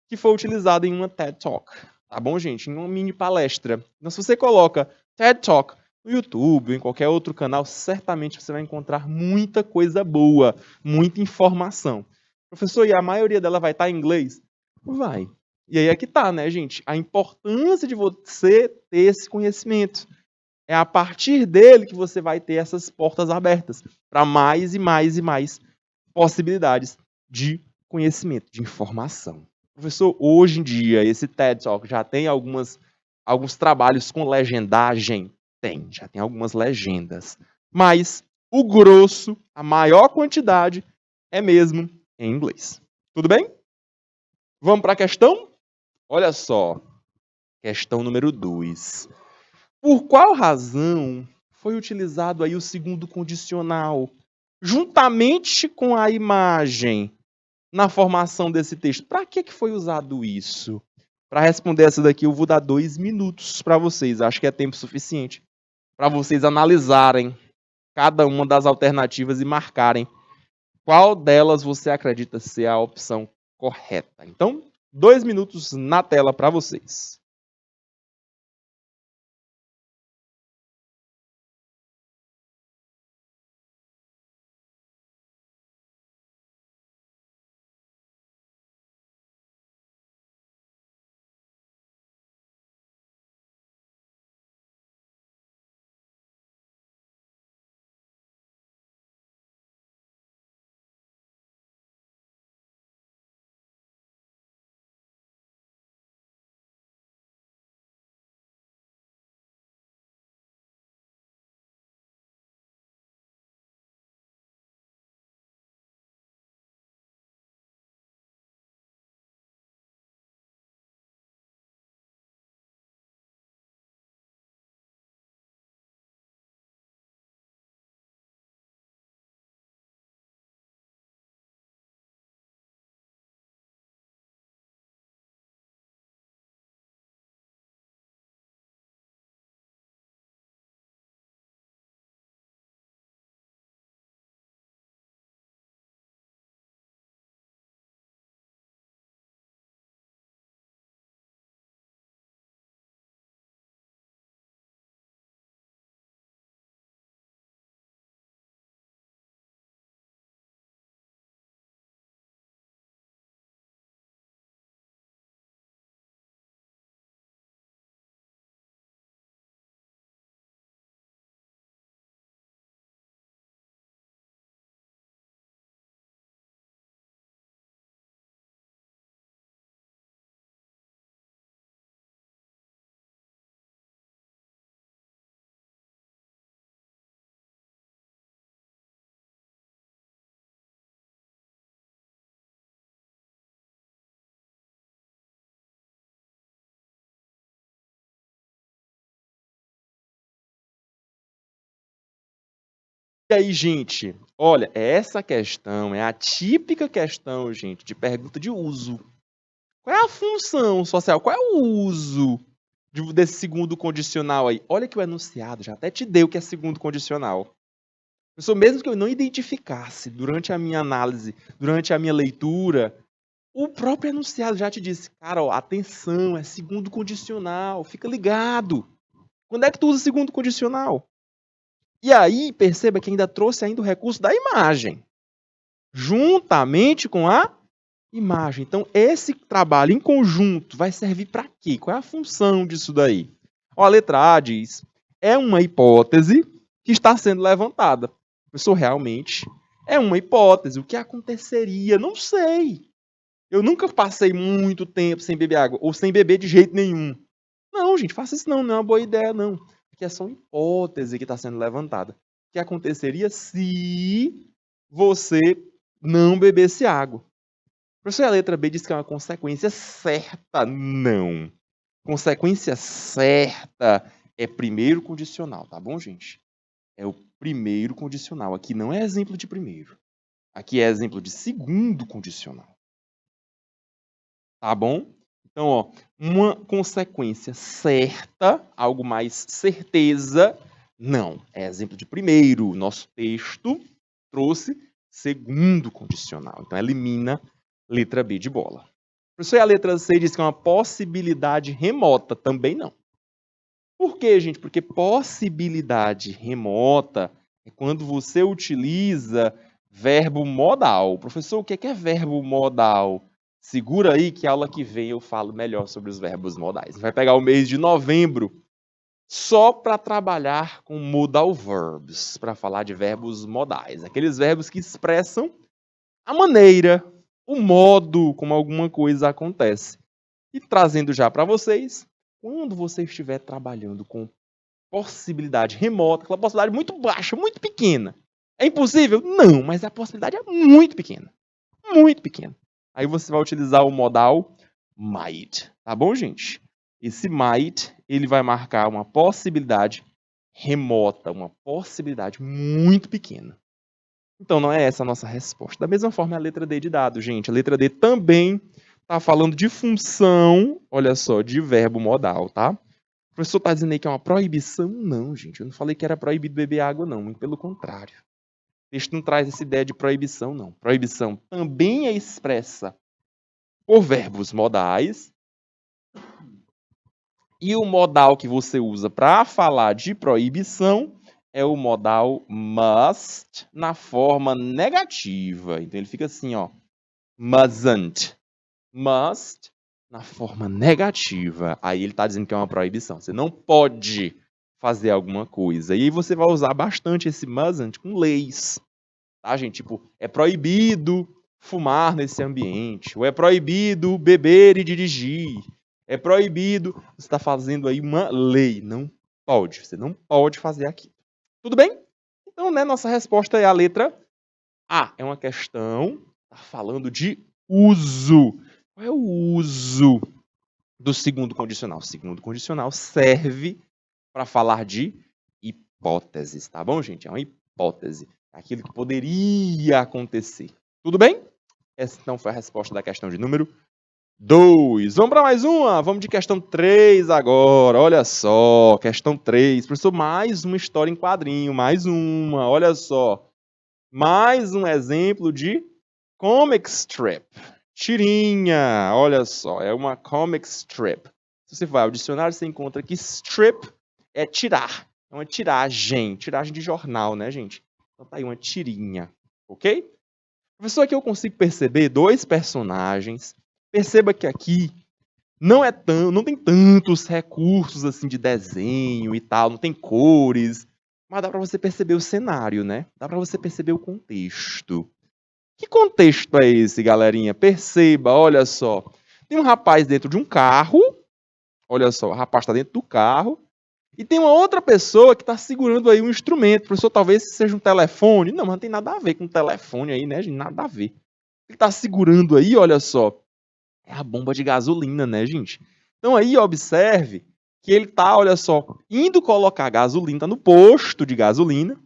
que foi utilizado em uma TED Talk. Tá bom, gente? Em uma mini palestra. Então, se você coloca TED Talk no YouTube ou em qualquer outro canal, certamente você vai encontrar muita coisa boa, muita informação. Professor, e a maioria dela vai estar em inglês? Vai. E aí é que tá, né, gente? A importância de você ter esse conhecimento. É a partir dele que você vai ter essas portas abertas para mais e mais e mais possibilidades de conhecimento, de informação. Professor, hoje em dia, esse TED Talk já tem alguns trabalhos com legendagem? Tem, já tem algumas legendas. Mas o grosso, a maior quantidade, é mesmo em inglês. Tudo bem? Vamos para a questão? Olha só, questão número 2. Por qual razão foi utilizado aí o segundo condicional, juntamente com a imagem, na formação desse texto? Para que foi usado isso? Para responder essa daqui, eu vou dar 2 minutos para vocês. Acho que é tempo suficiente para vocês analisarem cada uma das alternativas e marcarem qual delas você acredita ser a opção correta. Então, 2 minutos na tela para vocês. E aí, gente, olha, essa questão é a típica questão, gente, de pergunta de uso. Qual é a função social? Qual é o uso desse segundo condicional aí? Olha que o enunciado já até te deu que é segundo condicional. Pessoal, mesmo que eu não identificasse durante a minha análise, durante a minha leitura, o próprio enunciado já te disse, cara, ó, atenção, é segundo condicional, fica ligado. Quando é que tu usa segundo condicional? E aí, perceba que ainda trouxe ainda o recurso da imagem, juntamente com a imagem. Então, esse trabalho em conjunto vai servir para quê? Qual é a função disso daí? Ó, a letra A diz, é uma hipótese que está sendo levantada. Professor, realmente é uma hipótese. O que aconteceria? Não sei. Eu nunca passei muito tempo sem beber água, ou sem beber de jeito nenhum. Não, gente, faça isso não é uma boa ideia, não. Porque é só uma hipótese que está sendo levantada. O que aconteceria se você não bebesse água? Professor, a letra B diz que é uma consequência certa. Não. Consequência certa é primeiro condicional, tá bom, gente? É o primeiro condicional. Aqui não é exemplo de primeiro. Aqui é exemplo de segundo condicional. Tá bom? Então, ó, uma consequência certa, algo mais certeza, não. É exemplo de primeiro. Nosso texto trouxe segundo condicional. Então, elimina letra B de bola. Professor, e a letra C diz que é uma possibilidade remota. Também não. Por quê, gente? Porque possibilidade remota é quando você utiliza verbo modal. Professor, o que é verbo modal? Segura aí que aula que vem eu falo melhor sobre os verbos modais. Vai pegar o mês de novembro só para trabalhar com modal verbs, para falar de verbos modais. Aqueles verbos que expressam a maneira, o modo como alguma coisa acontece. E trazendo já para vocês, quando você estiver trabalhando com possibilidade remota, aquela possibilidade muito baixa, muito pequena. É impossível? Não, mas a possibilidade é muito pequena. Muito pequena. Aí você vai utilizar o modal might. Tá bom, gente? Esse might, ele vai marcar uma possibilidade remota, uma possibilidade muito pequena. Então, não é essa a nossa resposta. Da mesma forma, é a letra D de dado, gente. A letra D também está falando de função, olha só, de verbo modal, tá? O professor está dizendo aí que é uma proibição? Não, gente. Eu não falei que era proibido beber água, não. Muito pelo contrário. O texto não traz essa ideia de proibição, não. Proibição também é expressa por verbos modais. E o modal que você usa para falar de proibição é o modal must na forma negativa. Então ele fica assim, ó. Mustn't. Must na forma negativa. Aí ele está dizendo que é uma proibição. Você não pode fazer alguma coisa. E aí você vai usar bastante esse mustn't com leis. Tá, gente? Tipo, é proibido fumar nesse ambiente. Ou é proibido beber e dirigir. É proibido. Você está fazendo aí uma lei. Não pode. Você não pode fazer aquilo. Tudo bem? Então, né, nossa resposta é a letra A. É uma questão, tá falando de uso. Qual é o uso do segundo condicional? O segundo condicional serve para falar de hipóteses, tá bom, gente? É uma hipótese. Aquilo que poderia acontecer. Tudo bem? Essa então foi a resposta da questão de número 2. Vamos para mais uma? Vamos de questão 3 agora. Olha só, questão 3. Professor, mais uma história em quadrinho, mais uma. Olha só. Mais um exemplo de comic strip. Tirinha, olha só, é uma comic strip. Se você vai ao dicionário, você encontra que strip é tirar. É uma tiragem de jornal, né, gente? Então tá aí uma tirinha, ok? Professor, aqui eu consigo perceber dois personagens. Perceba que aqui não tem tantos recursos assim de desenho e tal, não tem cores, mas dá para você perceber o cenário, né? Dá para você perceber o contexto. Que contexto é esse, galerinha? Perceba, olha só. Tem um rapaz dentro de um carro. Olha só, o rapaz está dentro do carro. E tem uma outra pessoa que está segurando aí um instrumento. Professor, talvez seja um telefone. Não, mas não tem nada a ver com um telefone aí, né, gente? Nada a ver. Ele está segurando aí, olha só. É a bomba de gasolina, né, gente? Então aí, observe que ele está, olha só, indo colocar gasolina, tá no posto de gasolina.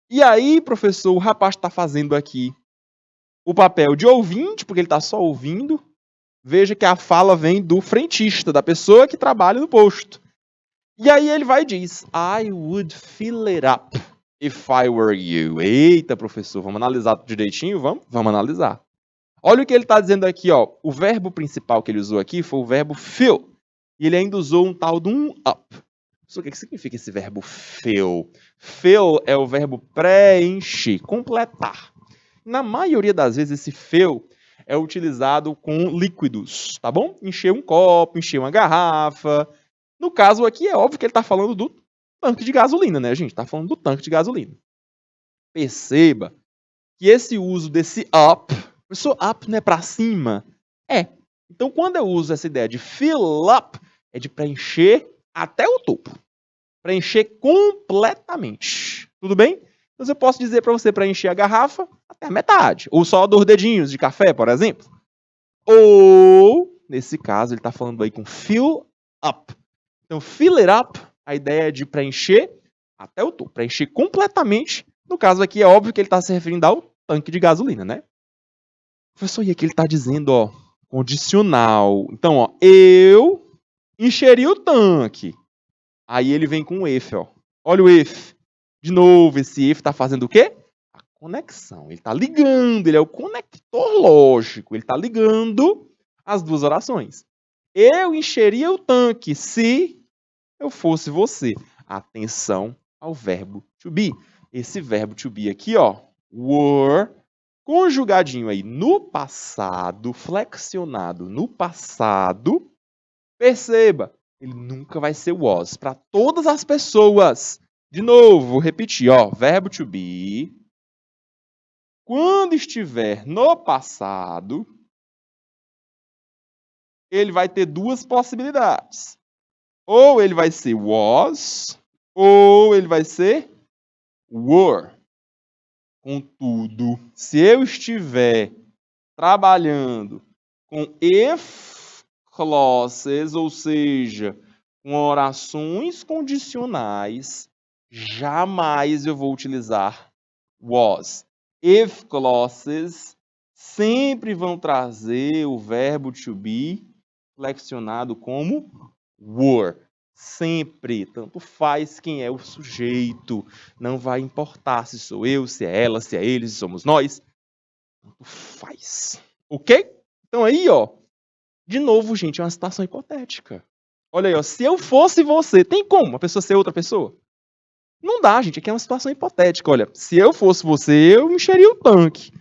E aí, professor, o rapaz está fazendo aqui o papel de ouvinte, porque ele está só ouvindo. Veja que a fala vem do frentista, da pessoa que trabalha no posto. E aí ele vai e diz, I would fill it up if I were you. Eita, professor, vamos analisar tudo direitinho? Vamos analisar. Olha o que ele está dizendo aqui, ó. O verbo principal que ele usou aqui foi o verbo fill. E ele ainda usou um tal de um up. O que significa esse verbo fill? Fill é o verbo preencher, completar. Na maioria das vezes, esse fill é utilizado com líquidos, tá bom? Encher um copo, encher uma garrafa. No caso aqui, é óbvio que ele está falando do tanque de gasolina, né, gente? Está falando do tanque de gasolina. Perceba que esse uso desse up, professor, up não é para cima? É. Então, quando eu uso essa ideia de fill up, é de preencher até o topo. Preencher completamente. Tudo bem? Então, eu posso dizer para você preencher a garrafa até a metade. Ou só 2 dedinhos de café, por exemplo. Ou, nesse caso, ele está falando aí com fill up. Então, fill it up, a ideia é de preencher até o topo. Preencher completamente. No caso aqui, é óbvio que ele está se referindo ao tanque de gasolina, né? Professor, e aqui ele está dizendo, ó, condicional. Então, ó, eu encheria o tanque. Aí ele vem com o if, ó. Olha o if. De novo, esse if está fazendo o quê? A conexão. Ele está ligando, ele é o conector lógico. Ele está ligando as duas orações. Eu encheria o tanque se eu fosse você. Atenção ao verbo to be. Esse verbo to be aqui, ó, were, conjugadinho aí no passado, flexionado no passado. Perceba, ele nunca vai ser was para todas as pessoas. De novo, vou repetir, ó, verbo to be. Quando estiver no passado, ele vai ter duas possibilidades. Ou ele vai ser was, ou ele vai ser were. Contudo, se eu estiver trabalhando com if clauses, ou seja, com orações condicionais, jamais eu vou utilizar was. If clauses sempre vão trazer o verbo to be flexionado como were. Sempre, tanto faz quem é o sujeito, não vai importar se sou eu, se é ela, se é ele, se somos nós, tanto faz, ok? Então aí, ó, de novo, gente, é uma situação hipotética. Olha aí, ó, se eu fosse você, tem como uma pessoa ser outra pessoa? Não dá, gente, aqui é uma situação hipotética, olha, se eu fosse você, eu encheria o tanque.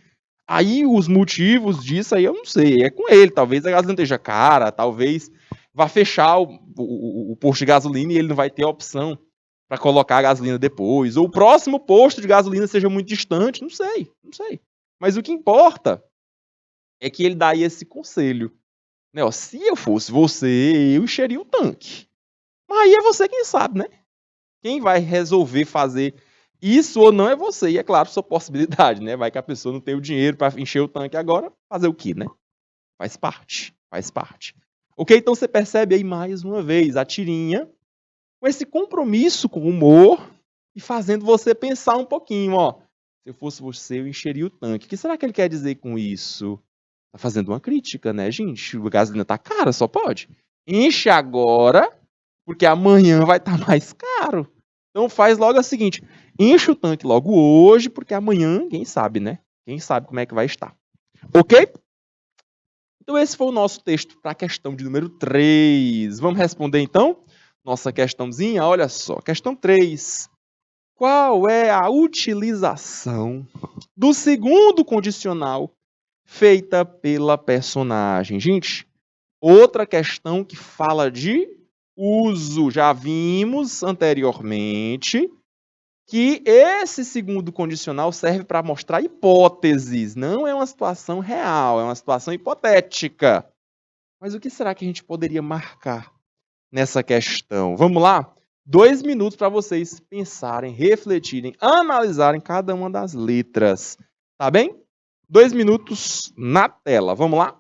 Aí os motivos disso aí eu não sei, é com ele, talvez a gasolina esteja cara, talvez vá fechar o posto de gasolina e ele não vai ter a opção para colocar a gasolina depois, ou o próximo posto de gasolina seja muito distante, não sei, não sei. Mas o que importa é que ele dá aí esse conselho, né? Ó, se eu fosse você, eu encheria o tanque. Mas aí é você quem sabe, né? Quem vai resolver fazer isso ou não é você. E é claro, sua possibilidade, né? Vai que a pessoa não tem o dinheiro para encher o tanque agora, fazer o quê, né? Faz parte, faz parte. Ok? Então você percebe aí mais uma vez a tirinha com esse compromisso com o humor e fazendo você pensar um pouquinho, ó. Se eu fosse você, eu encheria o tanque. O que será que ele quer dizer com isso? Tá fazendo uma crítica, né, gente? A gasolina tá cara, só pode. Enche agora, porque amanhã vai estar mais caro. Então faz logo o seguinte, enche o tanque logo hoje, porque amanhã, quem sabe, né? Quem sabe como é que vai estar. Ok? Então esse foi o nosso texto para a questão de número 3. Vamos responder então? Nossa questãozinha, olha só. Questão 3. Qual é a utilização do segundo condicional feita pela personagem? Gente, outra questão que fala de uso. Já vimos anteriormente que esse segundo condicional serve para mostrar hipóteses. Não é uma situação real, é uma situação hipotética. Mas o que será que a gente poderia marcar nessa questão? Vamos lá? 2 minutos para vocês pensarem, refletirem, analisarem cada uma das letras. Tá bem? 2 minutos na tela. Vamos lá?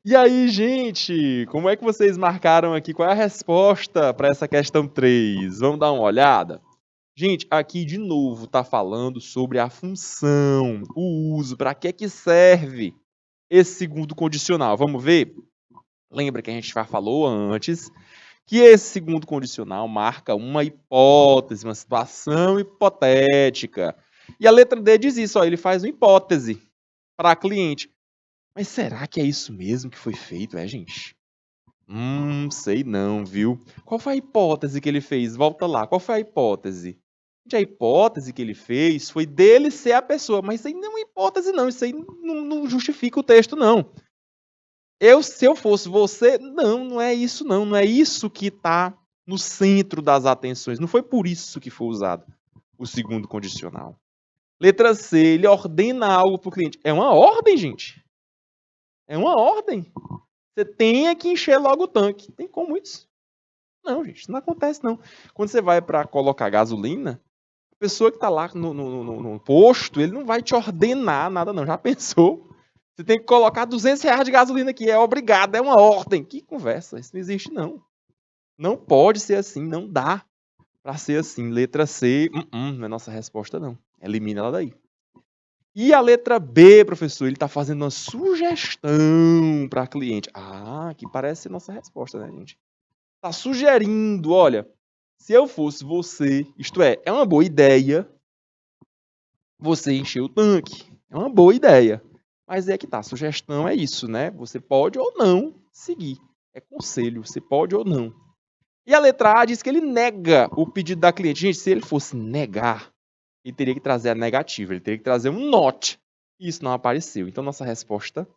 E aí, gente, como é que vocês marcaram aqui? Qual é a resposta para essa questão 3? Vamos dar uma olhada? Gente, aqui de novo está falando sobre a função, o uso, para que serve esse segundo condicional. Vamos ver? Lembra que a gente já falou antes que esse segundo condicional marca uma hipótese, uma situação hipotética. E a letra D diz isso, ó, ele faz uma hipótese para a cliente. Mas será que é isso mesmo que foi feito, gente? Sei não, viu? Qual foi a hipótese que ele fez? Volta lá, qual foi a hipótese? Gente, a hipótese que ele fez foi dele ser a pessoa, mas isso aí não é uma hipótese não, isso aí não justifica o texto não. Se eu fosse você, não é isso não é isso que está no centro das atenções, não foi por isso que foi usado o segundo condicional. Letra C, ele ordena algo para o cliente. É uma ordem, gente. É uma ordem. Você tem que encher logo o tanque. Tem como isso? Não, gente, não acontece não. Quando você vai para colocar gasolina, a pessoa que está lá no posto, ele não vai te ordenar nada não. Já pensou? Você tem que colocar R$200 de gasolina aqui, é obrigado, é uma ordem. Que conversa, isso não existe não. Não pode ser assim, não dá para ser assim. Letra C, não é nossa resposta não. Elimina ela daí. E a letra B, professor, ele está fazendo uma sugestão para a cliente. Que parece ser nossa resposta, né, gente? Está sugerindo, olha, se eu fosse você, isto é uma boa ideia você encher o tanque. É uma boa ideia. Mas é que tá, a sugestão é isso, né? Você pode ou não seguir. É conselho, você pode ou não. E a letra A diz que ele nega o pedido da cliente. Gente, se ele fosse negar, ele teria que trazer a negativa, ele teria que trazer um not. E isso não apareceu. Então, nossa resposta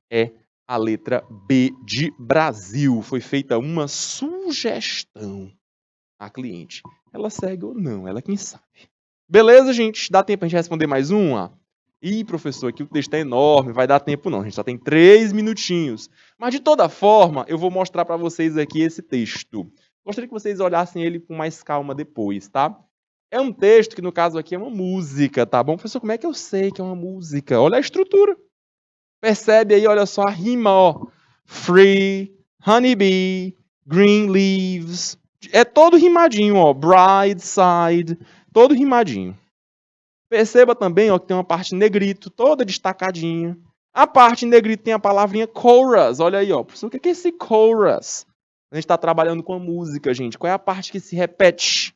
é a letra B de Brasil. Foi feita uma sugestão à cliente. Ela segue ou não, ela quem sabe. Beleza, gente? Dá tempo a gente responder mais uma? Ih, professor, aqui o texto é enorme, vai dar tempo não, a gente só tem 3 minutinhos. Mas de toda forma, eu vou mostrar para vocês aqui esse texto. Gostaria que vocês olhassem ele com mais calma depois, tá? É um texto que, no caso aqui, é uma música, tá bom? Professor, como é que eu sei que é uma música? Olha a estrutura. Percebe aí, olha só a rima, ó. Free, honeybee, green leaves. É todo rimadinho, ó. Bride side, todo rimadinho. Perceba também, ó, que tem uma parte em negrito, toda destacadinha. A parte em negrito tem a palavrinha chorus. Olha aí, ó. Professor, o que é esse chorus? A gente está trabalhando com a música, gente. Qual é a parte que se repete?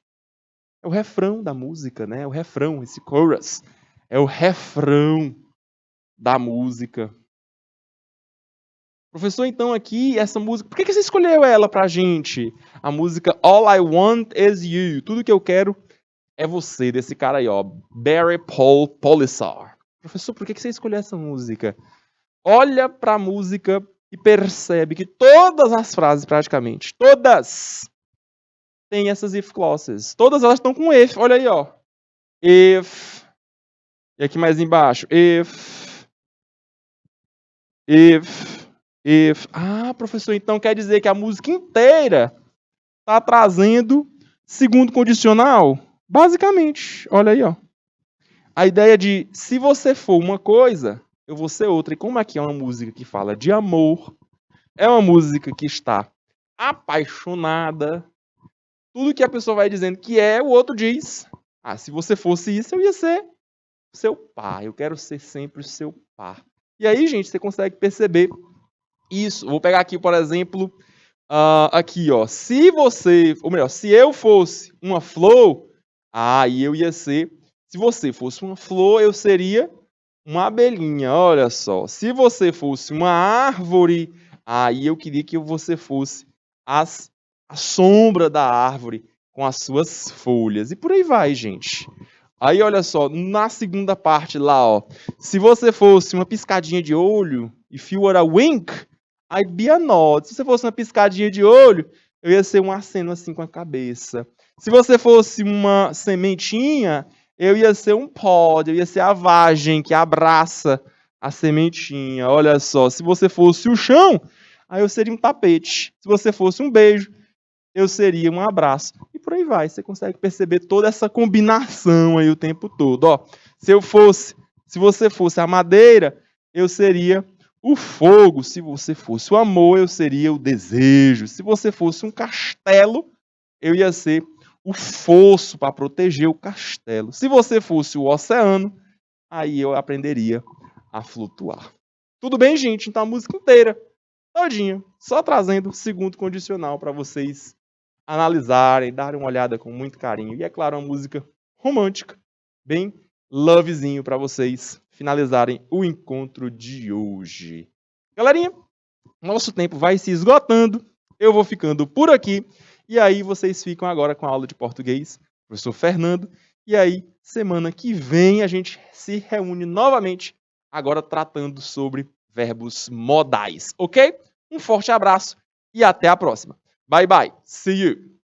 É o refrão da música, né? O refrão, esse chorus. É o refrão da música. Professor, então aqui, essa música... Por que você escolheu ela pra gente? A música All I Want Is You. Tudo que eu quero é você, desse cara aí, ó. Barry Paul Polissar. Professor, por que você escolheu essa música? Olha pra música e percebe que todas as frases, praticamente, todas, têm essas if clauses. Todas elas estão com if. Olha aí, ó. If. E aqui mais embaixo. If. If. Professor, então quer dizer que a música inteira está trazendo segundo condicional? Basicamente, olha aí, ó. A ideia de se você for uma coisa, eu vou ser outra. E como aqui é uma música que fala de amor, é uma música que está apaixonada, tudo que a pessoa vai dizendo que é, o outro diz: se você fosse isso, eu ia ser seu par. Eu quero ser sempre o seu par. E aí, gente, você consegue perceber isso. Vou pegar aqui, por exemplo, aqui, ó. Se você, ou melhor, se eu fosse uma flor, aí eu ia ser. Se você fosse uma flor, eu seria uma abelhinha. Olha só. Se você fosse uma árvore, aí eu queria que você fosse a sombra da árvore com as suas folhas. E por aí vai, gente. Aí, olha só, na segunda parte lá, ó. Se você fosse uma piscadinha de olho, if you were a wink, I'd be a nod. Se você fosse uma piscadinha de olho, eu ia ser um aceno assim com a cabeça. Se você fosse uma sementinha, eu ia ser um pod, eu ia ser a vagem que abraça a sementinha. Olha só, se você fosse o chão, aí eu seria um tapete. Se você fosse um beijo, eu seria um abraço. E por aí vai, você consegue perceber toda essa combinação aí o tempo todo. Ó, se você fosse a madeira, eu seria o fogo. Se você fosse o amor, eu seria o desejo. Se você fosse um castelo, eu ia ser o fosso para proteger o castelo. Se você fosse o oceano, aí eu aprenderia a flutuar. Tudo bem, gente? Então a música inteira, todinha, só trazendo o segundo condicional para vocês analisarem, darem uma olhada com muito carinho. E é claro, uma música romântica, bem lovezinho para vocês finalizarem o encontro de hoje. Galerinha, nosso tempo vai se esgotando, eu vou ficando por aqui, e aí vocês ficam agora com a aula de português, professor Fernando, e aí semana que vem a gente se reúne novamente, agora tratando sobre verbos modais, ok? Um forte abraço e até a próxima. Bye bye, see you!